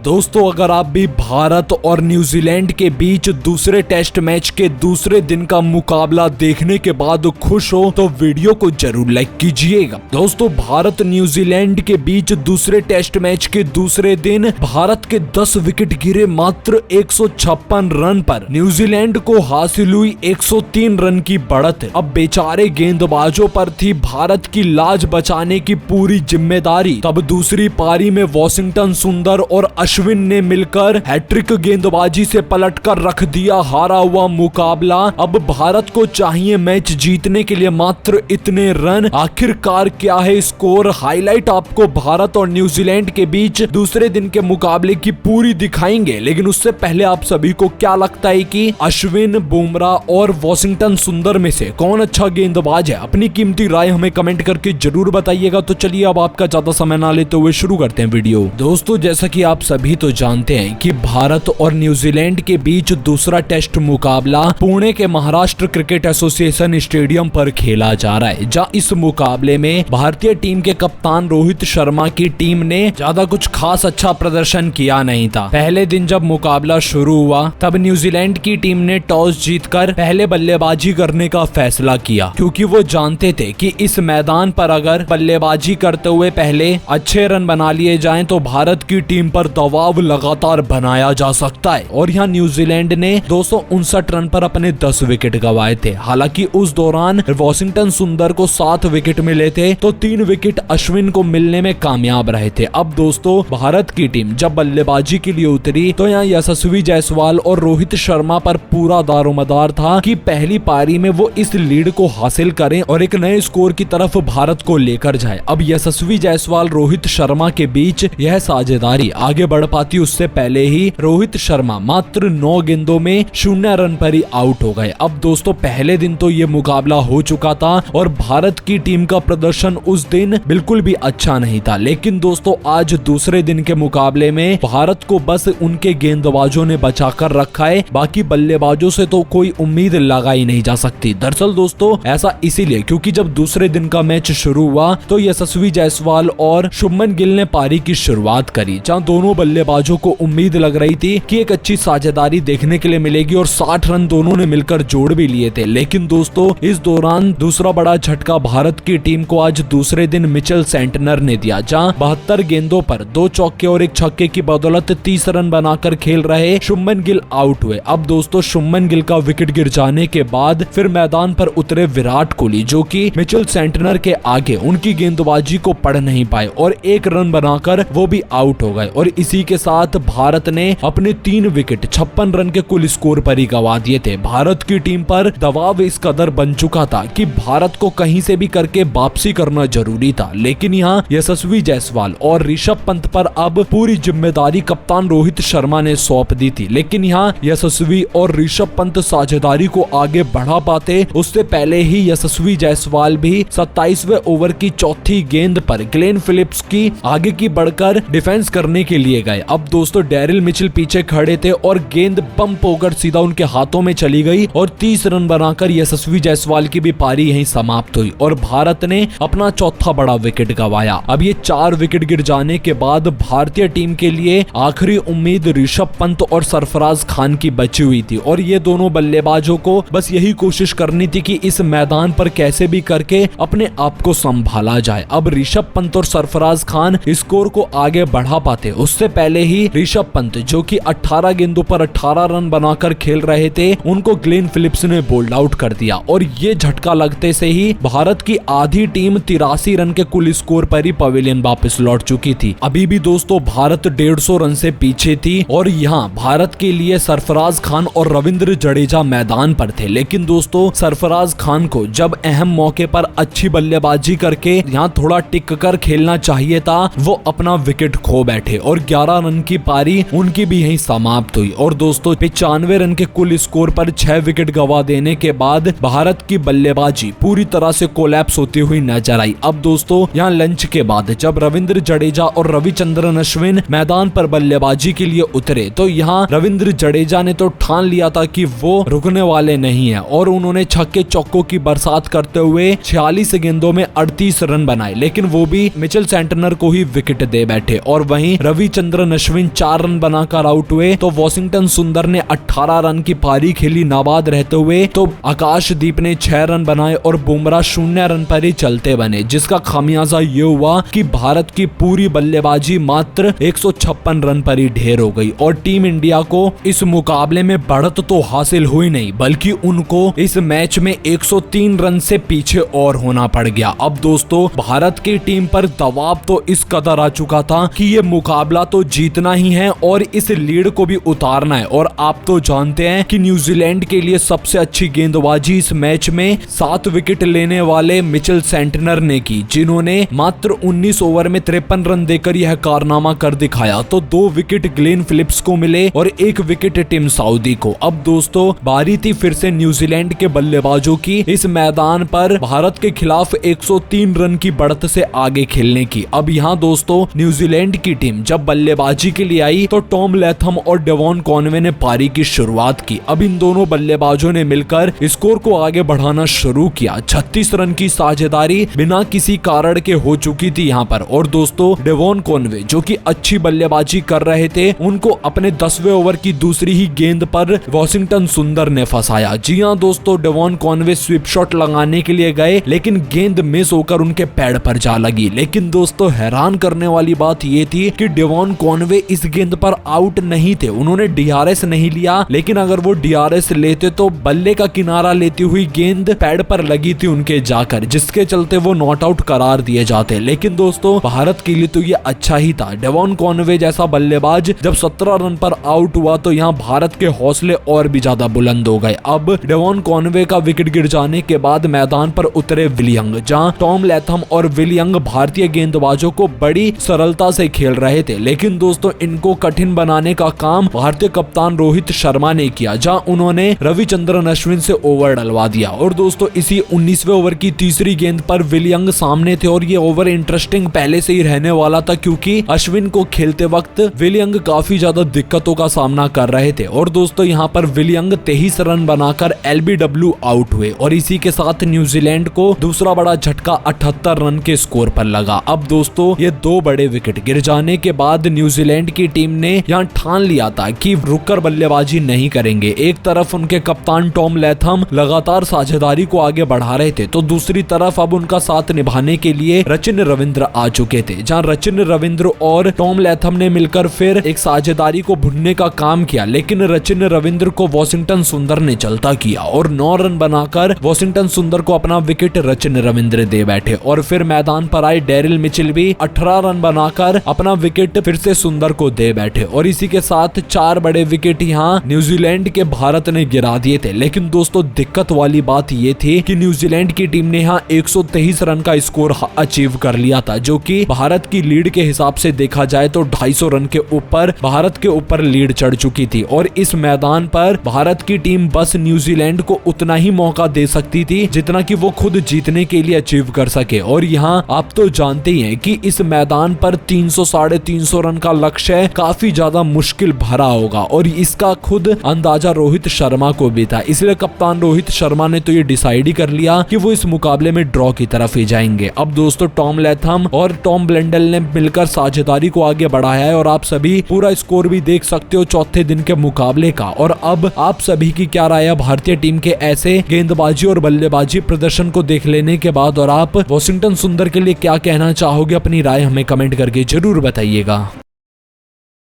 दोस्तों अगर आप भी भारत और न्यूजीलैंड के बीच दूसरे टेस्ट मैच के दूसरे दिन का मुकाबला देखने के बाद खुश हो तो वीडियो को जरूर लाइक कीजिएगा। दोस्तों भारत न्यूजीलैंड के बीच दूसरे टेस्ट मैच के दूसरे दिन भारत के 10 विकेट गिरे मात्र 156 रन पर न्यूजीलैंड को हासिल हुई 103 रन की बढ़त। अब बेचारे गेंदबाजों पर थी भारत की लाज बचाने की पूरी जिम्मेदारी। तब दूसरी पारी में वॉशिंगटन सुंदर और अश्विन ने मिलकर हैट्रिक गेंदबाजी से पलटकर रख दिया हारा हुआ मुकाबला। अब भारत को चाहिए मैच जीतने के लिए मात्र इतने रन। आखिरकार क्या है स्कोर, हाईलाइट आपको भारत और न्यूजीलैंड के बीच दूसरे दिन के मुकाबले की पूरी दिखाएंगे। लेकिन उससे पहले आप सभी को क्या लगता है कि अश्विन, बुमराह और वॉशिंगटन सुंदर में से कौन अच्छा गेंदबाज है? अपनी कीमती राय हमें कमेंट करके जरूर बताइएगा। तो चलिए अब आपका ज्यादा समय ना लेते हुए शुरू करते हैं वीडियो। दोस्तों जैसा कि आप सभी तो जानते हैं कि भारत और न्यूजीलैंड के बीच दूसरा टेस्ट मुकाबला पुणे के महाराष्ट्र क्रिकेट एसोसिएशन स्टेडियम पर खेला जा रहा है, जहां इस मुकाबले में भारतीय टीम के कप्तान रोहित शर्मा की टीम ने ज्यादा कुछ खास अच्छा प्रदर्शन किया नहीं था। पहले दिन जब मुकाबला शुरू हुआ तब न्यूजीलैंड की टीम ने टॉस जीतकर पहले बल्लेबाजी करने का फैसला किया, क्योंकि वो जानते थे कि इस मैदान पर अगर बल्लेबाजी करते हुए पहले अच्छे रन बना लिए जाएं तो भारत की टीम पर दबाव लगातार बनाया जा सकता है। और यहाँ न्यूजीलैंड ने 259 रन पर अपने 10 विकेट गंवाए थे। हालांकि उस दौरान वॉशिंगटन सुंदर को 7 विकेट मिले थे तो 3 विकेट अश्विन को मिलने में कामयाब रहे थे। अब दोस्तों भारत की टीम जब बल्लेबाजी के लिए उतरी तो यहाँ यशस्वी जायसवाल और रोहित शर्मा पर पूरा दारोमदार था कि पहली पारी में वो इस लीड को हासिल करें और एक नए स्कोर की तरफ भारत को लेकर जाए। अब यशस्वी जायसवाल रोहित शर्मा के बीच यह साझेदारी आगे बढ़ पाती उससे पहले ही रोहित शर्मा मात्र 9 गेंदों में 0 रन पर ही आउट हो गए। अब दोस्तों पहले दिन तो ये मुकाबला हो चुका था और भारत की टीम का प्रदर्शन उस दिन बिल्कुल भी अच्छा नहीं था। लेकिन दोस्तों आज दूसरे दिन के मुकाबले में भारत को बस उनके गेंदबाजों ने बचाकर रखा है, बाकी बल्लेबाजों से तो कोई उम्मीद लगाई नहीं जा सकती। दरअसल दोस्तों ऐसा इसीलिए क्योंकि जब दूसरे दिन का मैच शुरू हुआ तो यशस्वी जायसवाल और शुभमन गिल ने पारी की शुरुआत करी, जहां दोनों बल्लेबाजों को उम्मीद लग रही थी कि एक अच्छी साझेदारी देखने के लिए मिलेगी और 60 रन दोनों ने मिलकर जोड़ भी लिए थे। लेकिन दोस्तों इस दौरान दूसरा बड़ा झटका भारत की टीम को आज दूसरे दिन मिचेल सेंटनर ने दिया, जहां 72 गेंदों पर 2 चौके और 1 छक्के की बदौलत 30 रन बनाकर खेल रहे शुभमन गिल आउट हुए। अब दोस्तों शुभमन गिल का विकेट गिर जाने के बाद फिर मैदान पर उतरे विराट कोहली, जो कि मिचेल सेंटनर के आगे उनकी गेंदबाजी को पढ़ नहीं पाए और 1 रन बनाकर वो भी आउट हो गए। और इसी के साथ भारत ने अपने 3 विकेट 56 रन के कुल स्कोर पर ही गंवा दिए थे। भारत की टीम पर दबाव इस कदर बन चुका था कि भारत को कहीं से भी करके वापसी करना जरूरी था। लेकिन यहाँ यशस्वी जायसवाल और ऋषभ पंत पर अब पूरी जिम्मेदारी कप्तान रोहित शर्मा ने सौंप दी थी। लेकिन यहाँ यशस्वी और ऋषभ पंत साझेदारी को आगे बढ़ा पाते उससे पहले ही यशस्वी जायसवाल भी 27वें ओवर की चौथी गेंद पर ग्लेन फिलिप्स की आगे की बढ़कर डिफेंस करने के लिए गए। अब दोस्तों डेरिल मिचेल पीछे खड़े थे और गेंद बम्प होकर सीधा उनके हाथों में चली गई और 30 रन बनाकर यशस्वी जायसवाल की भी पारी यहीं समाप्त हुई और भारत ने अपना चौथा बड़ा विकेट गंवाया। अब ये 4 विकेट गिर जाने के बाद भारतीय टीम के लिए आखिरी उम्मीद ऋषभ पंत और सरफराज खान की बची हुई थी और ये दोनों बल्लेबाजों को बस यही कोशिश करनी थी कि इस मैदान पर कैसे भी करके अपने आप को संभाला जाए। अब ऋषभ पंत और सरफराज खान स्कोर को आगे बढ़ा पाते उससे पहले ही ऋषभ पंत, जो कि 18 गेंदों पर 18 रन बनाकर खेल रहे थे, उनको ग्लेन फिलिप्स ने बोल्ड आउट कर दिया और ये झटका लगते से ही भारत की आधी टीम 83 रन के कुल स्कोर पर ही पवेलियन वापस लौट चुकी थी। अभी भी दोस्तों भारत 150 रन से पीछे थी और यहाँ भारत के लिए सरफराज खान और रविंद्र जडेजा मैदान पर थे। लेकिन दोस्तों सरफराज खान को जब अहम मौके पर अच्छी बल्लेबाजी करके यहाँ थोड़ा टिक कर खेलना चाहिए था, वो अपना विकेट खो बैठे और 11 रन की पारी उनकी भी यहीं समाप्त हुई। और दोस्तों 95 रन के कुल स्कोर पर 6 विकेट गंवा देने के बाद भारत की बल्लेबाजी पूरी तरह से कोलैप्स होती हुई नजर आई। अब दोस्तों यहाँ लंच के बाद जब रविंद्र जडेजा और रविचंद्रन अश्विन मैदान पर बल्लेबाजी के लिए उतरे तो यहाँ रविंद्र जडेजा ने तो ठान लिया था कि वो रुकने वाले नहीं है और उन्होंने छक्के चौकों की बरसात करते हुए 46 गेंदों में 38 रन बनाए। लेकिन वो भी मिचेल सेंटनर को ही विकेट दे बैठे और वहीं रविचंद्रन रविचंद्रन अश्विन 4 रन बनाकर आउट हुए तो वाशिंगटन सुंदर ने 18 रन की पारी खेली नाबाद रहते हुए, तो आकाशदीप ने 6 रन बनाए और बुमराह 0 रन पर ही चलते बने, जिसका खामियाजा ये हुआ कि भारत की पूरी बल्लेबाजी मात्र 156 रन पर ही ढेर हो गई और टीम इंडिया को इस मुकाबले में बढ़त तो हासिल हुई नहीं, बल्कि उनको इस मैच में 103 रन से पीछे और होना पड़ गया। अब दोस्तों भारत की टीम पर दबाव तो इस कदर आ चुका था कि ये मुकाबला तो जीतना ही है और इस लीड को भी उतारना है। और आप तो जानते हैं कि न्यूजीलैंड के लिए सबसे अच्छी गेंदबाजी इस मैच में 7 विकेट लेने वाले मिचेल सेंटनर ने की, जिन्होंने मात्र 19 ओवर में 53 रन देकर यह कारनामा कर दिखाया। तो 2 विकेट ग्लेन फिलिप्स को मिले और 1 विकेट टिम साउदी को। अब दोस्तों बारी थी फिर से न्यूजीलैंड के बल्लेबाजों की इस मैदान पर भारत के खिलाफ 103 रन की बढ़त से आगे खेलने की। अब यहाँ दोस्तों न्यूजीलैंड की टीम जब बल्लेबाजी के लिए आई तो टॉम लैथम और डेवॉन कॉनवे ने पारी की शुरुआत की। अब इन दोनों बल्लेबाजों ने मिलकर स्कोर को आगे बढ़ाना शुरू किया। 36 रन की साझेदारी बिना किसी कारण के हो चुकी थी यहाँ पर। और दोस्तों डेवॉन कॉनवे जो कि अच्छी बल्लेबाजी कर रहे थे, उनको अपने 10वें ओवर की दूसरी ही गेंद पर वाशिंगटन सुंदर ने फंसाया। जी हाँ दोस्तों, डेवॉन कॉनवे स्वीप शॉट लगाने के लिए गए लेकिन गेंद मिस होकर उनके पैड पर जा लगी। लेकिन दोस्तों हैरान करने वाली बात ये थी कि डेवॉन कॉनवे इस गेंद पर आउट नहीं थे, उन्होंने डीआरएस नहीं लिया। लेकिन अगर वो डीआरएस लेते तो बल्ले का किनारा लेती हुई गेंद पैड पर लगी थी उनके जाकर, जिसके चलते वो नॉट आउट करार दिए जाते। लेकिन दोस्तों भारत के लिए तो ये अच्छा ही था। डेवॉन कॉनवे जैसा बल्लेबाज जब 17 रन पर आउट हुआ तो यहाँ भारत के हौसले और भी ज्यादा बुलंद हो गए। अब डेवॉन कॉनवे का विकेट गिर जाने के बाद मैदान पर उतरे विल यंग, जहां टॉम लैथम और विल यंग भारतीय गेंदबाजों को बड़ी सरलता से खेल रहे थे। लेकिन दोस्तों इनको कठिन बनाने का काम भारतीय कप्तान रोहित शर्मा ने किया, जहां उन्होंने रविचंद्रन अश्विन से ओवर डलवा दिया। और दोस्तों इसी 19वें ओवर की तीसरी गेंद पर विल यंग सामने थे और ये ओवर इंटरेस्टिंग पहले से ही रहने वाला था, क्योंकि अश्विन को खेलते वक्त विल यंग काफी ज्यादा दिक्कतों का सामना कर रहे थे। और दोस्तों यहाँ पर विल यंग 23 रन बनाकर LBW आउट हुए और इसी के साथ न्यूजीलैंड को दूसरा बड़ा झटका 78 रन के स्कोर पर लगा। अब दोस्तों ये 2 बड़े विकेट गिर जाने के बाद न्यूजीलैंड की टीम ने यहाँ ठान लिया था कि रुककर बल्लेबाजी नहीं करेंगे। एक तरफ उनके कप्तान टॉम लैथम लगातार साझेदारी को आगे बढ़ा रहे थे, तो दूसरी तरफ अब उनका साथ निभाने के लिए रचिन रविंद्र आ चुके थे, जहाँ रचिन रविंद्र और टॉम लैथम ने मिलकर फिर एक साझेदारी को भुनने का काम किया। लेकिन रचिन रविंद्र को वाशिंगटन सुंदर ने चलता किया और 9 रन बनाकर वाशिंगटन सुंदर को अपना विकेट रचिन रविंद्र दे बैठे। और फिर मैदान पर आए डेरिल मिचेल भी 18 रन बनाकर अपना विकेट फिर से सुंदर को दे बैठे और इसी के साथ 4 बड़े विकेट यहाँ न्यूजीलैंड के भारत ने गिरा दिए थे। लेकिन दोस्तों दिक्कत वाली बात ये थी कि न्यूजीलैंड की टीम ने यहाँ 123 रन का स्कोर अचीव कर लिया था, जो कि भारत की लीड के हिसाब से देखा जाए तो 250 रन के ऊपर भारत के ऊपर लीड चढ़ चुकी थी। और इस मैदान पर भारत की टीम बस न्यूजीलैंड को उतना ही मौका दे सकती थी जितना कि वो खुद जीतने के लिए अचीव कर सके। और यहाँ आप तो जानते ही हैं कि इस मैदान पर 300-350 रन का लक्ष्य काफी ज्यादा मुश्किल भरा होगा और इसका खुद अंदाजा रोहित शर्मा को भी था। इसलिए कप्तान रोहित शर्मा ने तो ये डिसाइड ही कर लिया कि वो इस मुकाबले में ड्रॉ की तरफ ही जाएंगे। अब दोस्तों टॉम लैथम और टॉम ब्लेंडल ने मिलकर साझेदारी को आगे बढ़ाया है और आप सभी पूरा स्कोर भी देख सकते हो चौथे दिन के मुकाबले का। और अब आप सभी की क्या राय है भारतीय टीम के ऐसे गेंदबाजी और बल्लेबाजी प्रदर्शन को देख लेने के बाद, और आप वाशिंगटन सुंदर के लिए क्या कहना चाहोगे? अपनी राय हमें कमेंट करके जरूर बताइएगा।